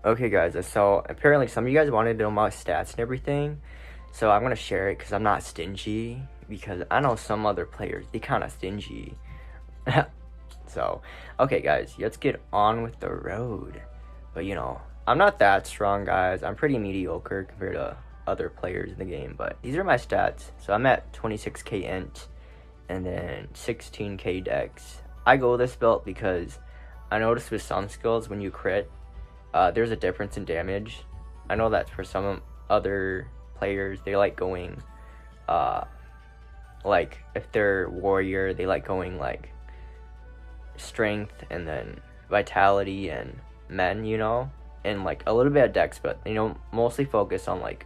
Okay, guys, so apparently some of you guys wanted to know my stats and everything, so I'm gonna share it because I'm not stingy, because I know some other players, they kind of stingy. So, okay, guys, let's get on with the road. But, I'm not that strong, guys. I'm pretty mediocre compared to other players in the game, but these are my stats. So I'm at 26k int, and then 16k dex. I go this build because I noticed with some skills, when you crit, there's a difference in damage. I know that for some other players, they like going, like if they're warrior, they like going like strength and then vitality and men, and like a little bit of dex, but mostly focus on like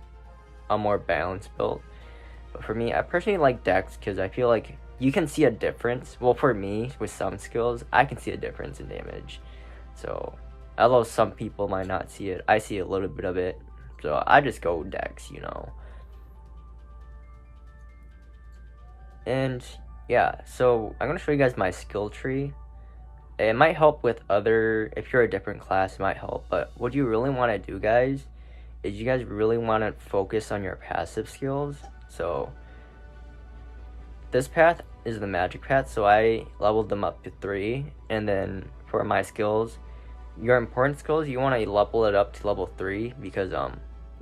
a more balanced build. But for me, I personally like dex because I feel like you can see a difference. Well, for me, with some skills, I can see a difference in damage. So although some people might not see it, I see a little bit of it. So I just go dex, And yeah, so I'm gonna show you guys my skill tree. It might help with if you're a different class, it might help. But what you really want to do, guys, is you guys really want to focus on your passive skills. So this path is the magic path, so I leveled them up to 3. And then for my skills, your important skills, you want to level it up to level 3 because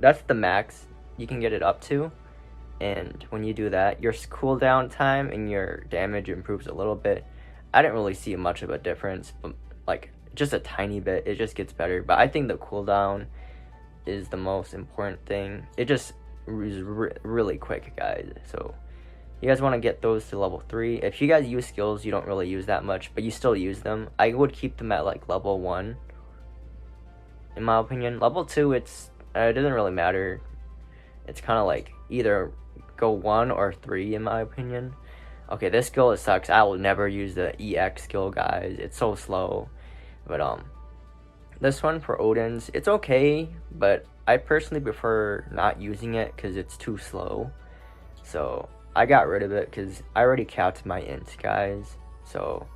that's the max you can get it up to. And when you do that, your cooldown time and your damage improves a little bit. I didn't really see much of a difference, but like just a tiny bit. It just gets better. But I think the cooldown is the most important thing. It just is really quick, guys. So you guys want to get those to level 3. If you guys use skills you don't really use that much, but you still use them, I would keep them at like level 1. In my opinion, level 2, it doesn't really matter. It's kind of like either go 1 or 3 in my opinion. Okay, this skill, it sucks. I will never use the EX skill, guys. It's so slow. But this one for Odin's, it's okay, but I personally prefer not using it because it's too slow. So I got rid of it because I already capped my int, guys. So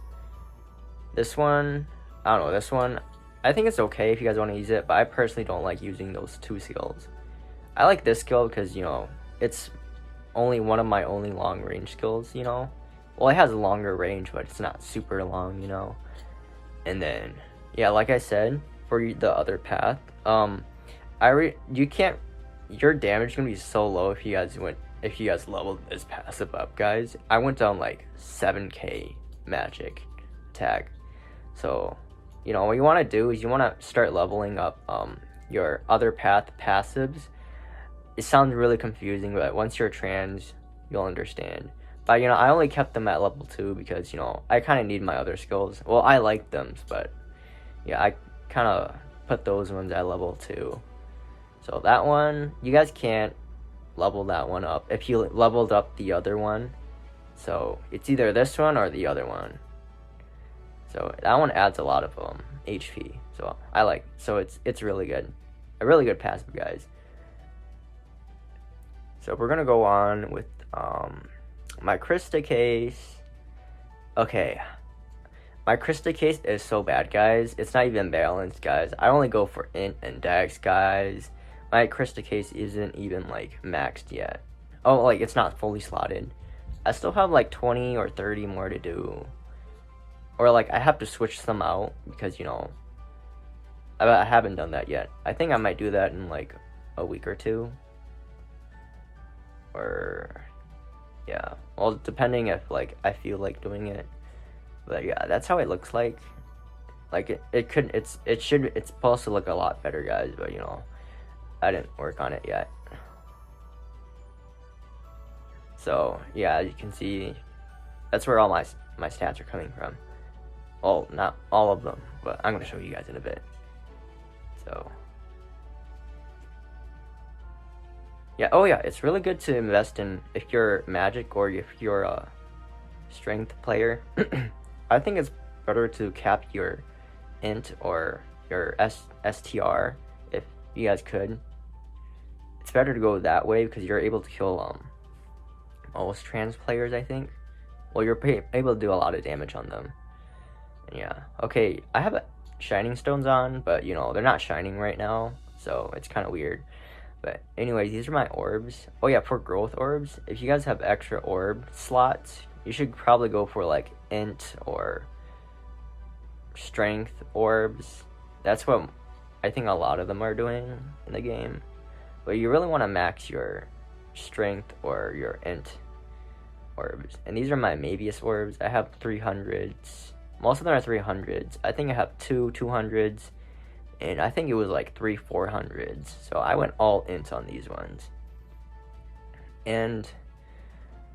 this one, I don't know, this one, I think it's okay if you guys want to use it, but I personally don't like using those 2 skills. I like this skill because, it's only one of my only long range skills, Well, it has a longer range, but it's not super long, And then, yeah, like I said, for the other path, you can't, your damage is gonna be so low if you guys leveled this passive up, guys. I went down like 7k magic attack. So, what you want to do is you want to start leveling up your other path passives. It sounds really confusing, but once you're trans, you'll understand. But, I only kept them at level 2 because, I kind of need my other skills. Well, I like them, but, yeah, I kind of put those ones at level 2. So that one, you guys can't level that one up if you leveled up the other one. So it's either this one or the other one. So that one adds a lot of HP. So it's really good. A really good passive, guys. So we're gonna go on with my Krista case. Okay, my Krista case is so bad, guys. It's not even balanced, guys. I only go for int and dex, guys. My Krista case isn't even like maxed yet. Oh, like it's not fully slotted. I still have like 20 or 30 more to do. Or like I have to switch some out because I haven't done that yet. I think I might do that in like a week or 2. Or yeah, well, depending if like I feel like doing it. But yeah, that's how it looks like. Like it's supposed to look a lot better, guys, but I didn't work on it yet. So yeah, as you can see, that's where all my stats are coming from. Well, not all of them, but I'm gonna show you guys in a bit. So yeah, oh yeah, it's really good to invest in if you're magic or if you're a strength player. I think it's better to cap your int or your STR if you guys could. It's better to go that way because you're able to kill most trans players, I think. Well, you're able to do a lot of damage on them. And yeah, okay, I have shining stones on, but you know, they're not shining right now, so it's kind of weird. But anyways, these are my orbs. Oh yeah, for growth orbs, if you guys have extra orb slots, you should probably go for like int or strength orbs. That's what I think a lot of them are doing in the game. But you really want to max your strength or your int orbs. And these are my Mabius orbs. I have 300s. Most of them are 300s. I think I have 200s. And I think it was like 400s. So I went all int on these ones. And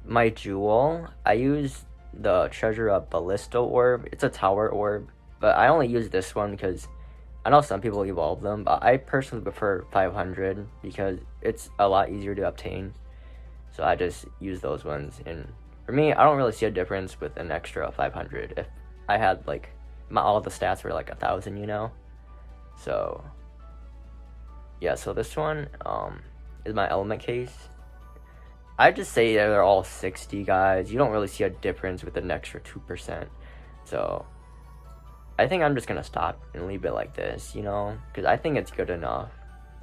my jewel, I use the Treasure of Ballisto orb. It's a tower orb. But I only use this one because I know some people evolve them, but I personally prefer 500 because it's a lot easier to obtain. So I just use those ones. And for me, I don't really see a difference with an extra 500 if I had like all the stats were like 1,000, you know. So yeah, so this one is my element case. I just say that they're all 60, guys. You don't really see a difference with an extra 2%. So I think I'm just gonna stop and leave it like this, you know, because I think it's good enough.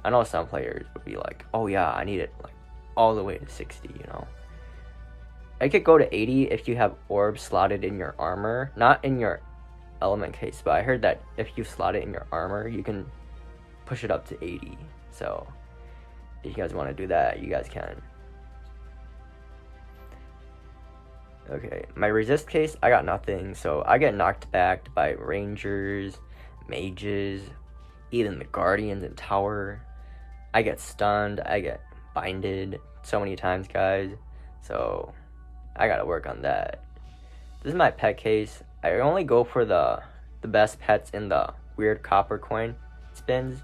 I know some players would be like, oh yeah, I need it like all the way to 60, you know. I could go to 80 if you have orbs slotted in your armor, not in your element case, but I heard that if you slot it in your armor, you can push it up to 80. So if you guys want to do that, you guys can. Okay, my resist case, I got nothing, so I get knocked back by rangers, mages, even the guardians and tower. I get stunned, I get binded so many times, guys, so I gotta work on that. This is my pet case. I only go for the best pets in the weird copper coin spins.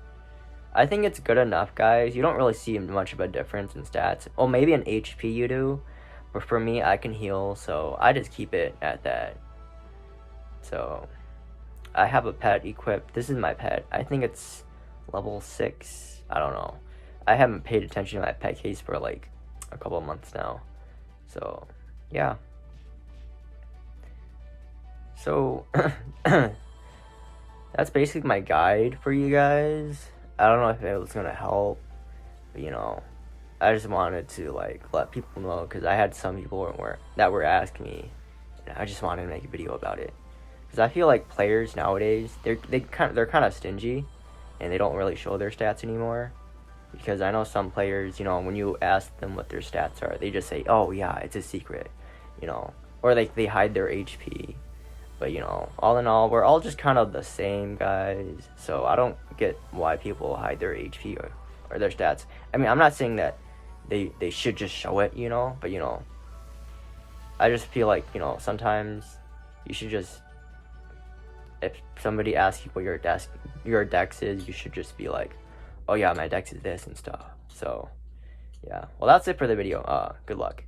I think it's good enough, guys. You don't really see much of a difference in stats. Oh, maybe in HP you do. But for me, I can heal, so I just keep it at that. So, I have a pet equipped. This is my pet. I think it's level 6. I don't know. I haven't paid attention to my pet case for like a couple of months now. So, yeah. So, that's basically my guide for you guys. I don't know if it was going to help, but you know, I just wanted to like let people know because I had some people that were asking me, and I just wanted to make a video about it because I feel like players nowadays they're kind of stingy, and they don't really show their stats anymore. Because I know some players, you know, when you ask them what their stats are, they just say, "Oh yeah, it's a secret," you know, or like they hide their HP. But you know, all in all, we're all just kind of the same, guys. So I don't get why people hide their HP or their stats. I mean, I'm not saying that they should just show it, you know, but you know, I just feel like, you know, sometimes you should just, if somebody asks you what your dex is, you should just be like, oh yeah, my dex is this and stuff. So yeah, well, that's it for the video. Good luck.